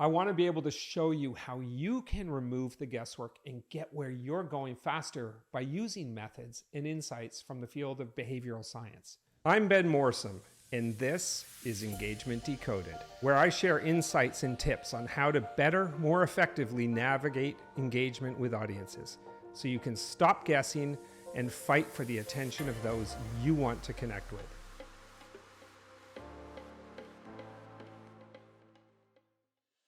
I want to be able to show you how you can remove the guesswork and get where you're going faster by using methods and insights from the field of behavioral science. I'm Ben Morsom, and this is Engagement Decoded, where I share insights and tips on how to better, more effectively navigate engagement with audiences so you can stop guessing and fight for the attention of those you want to connect with.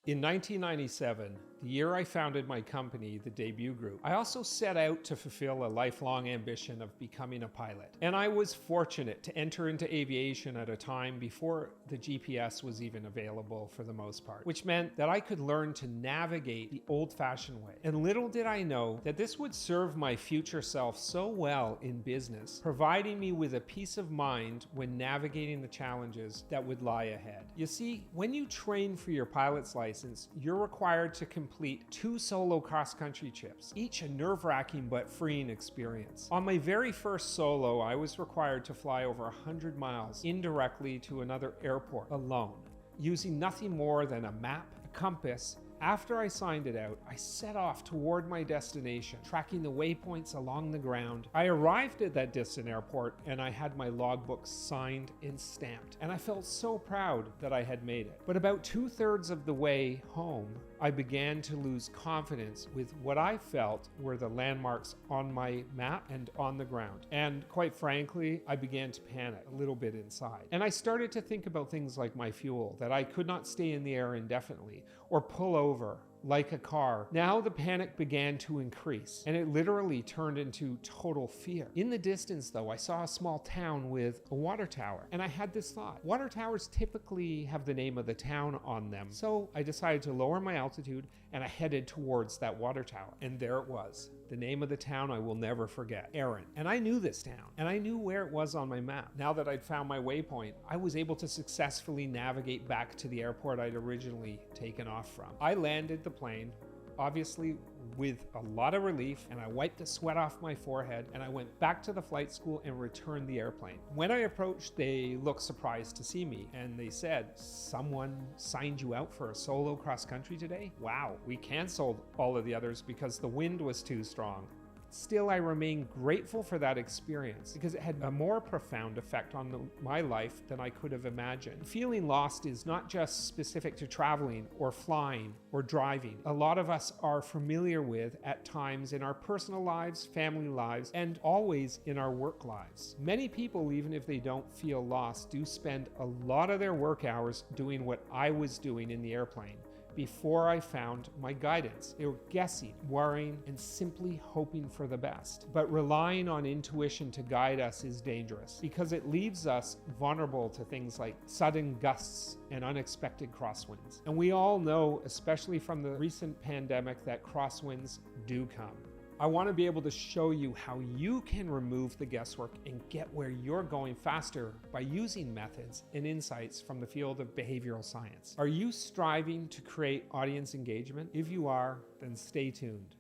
In 1997, the year I founded my company, the Debut Group, I also set out to fulfill a lifelong ambition of becoming a pilot. And I was fortunate to enter into aviation at a time before the GPS was even available for the most part, which meant that I could learn to navigate the old-fashioned way. And little did I know that this would serve my future self so well in business, providing me with a peace of mind when navigating the challenges that would lie ahead. You see, when you train for your pilot's license, you're required to complete 2 solo cross-country trips, each a nerve-wracking but freeing experience. On my very first solo, I was required to fly over 100 miles indirectly to another airport alone, using nothing more than a map, a compass. After I signed it out, I set off toward my destination, tracking the waypoints along the ground. I arrived at that distant airport and I had my logbook signed and stamped, and I felt so proud that I had made it. But about 2/3 of the way home, I began to lose confidence with what I felt were the landmarks on my map and on the ground. And quite frankly, I began to panic a little bit inside. And I started to think about things like my fuel, that I could not stay in the air indefinitely or pull over like a car. Now the panic began to increase, and it literally turned into total fear. In the distance though, I saw a small town with a water tower, and I had this thought. Water towers typically have the name of the town on them. So I decided to lower my altitude and I headed towards that water tower. And there it was. The name of the town I will never forget, Erin. And I knew this town, and I knew where it was on my map. Now that I'd found my waypoint, I was able to successfully navigate back to the airport I'd originally taken off from. I landed the plane, obviously with a lot of relief, and I wiped the sweat off my forehead, and I went back to the flight school and returned the airplane. When I approached, they looked surprised to see me, and they said, "Someone signed you out for a solo cross-country today? Wow, we canceled all of the others because the wind was too strong." Still, I remain grateful for that experience because it had a more profound effect on my life than I could have imagined. Feeling lost is not just specific to traveling or flying or driving. A lot of us are familiar with at times in our personal lives, family lives, and always in our work lives. Many people, even if they don't feel lost, do spend a lot of their work hours doing what I was doing in the airplane. Before I found my guidance, they were guessing, worrying, and simply hoping for the best. But relying on intuition to guide us is dangerous because it leaves us vulnerable to things like sudden gusts and unexpected crosswinds. And we all know, especially from the recent pandemic, that crosswinds do come. I want to be able to show you how you can remove the guesswork and get where you're going faster by using methods and insights from the field of behavioral science. Are you striving to create audience engagement? If you are, then stay tuned.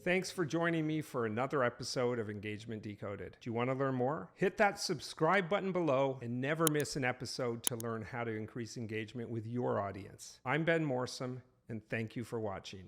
Thanks for joining me for another episode of Engagement Decoded. Do you want to learn more? Hit that subscribe button below and never miss an episode to learn how to increase engagement with your audience. I'm Ben Morsom, and thank you for watching.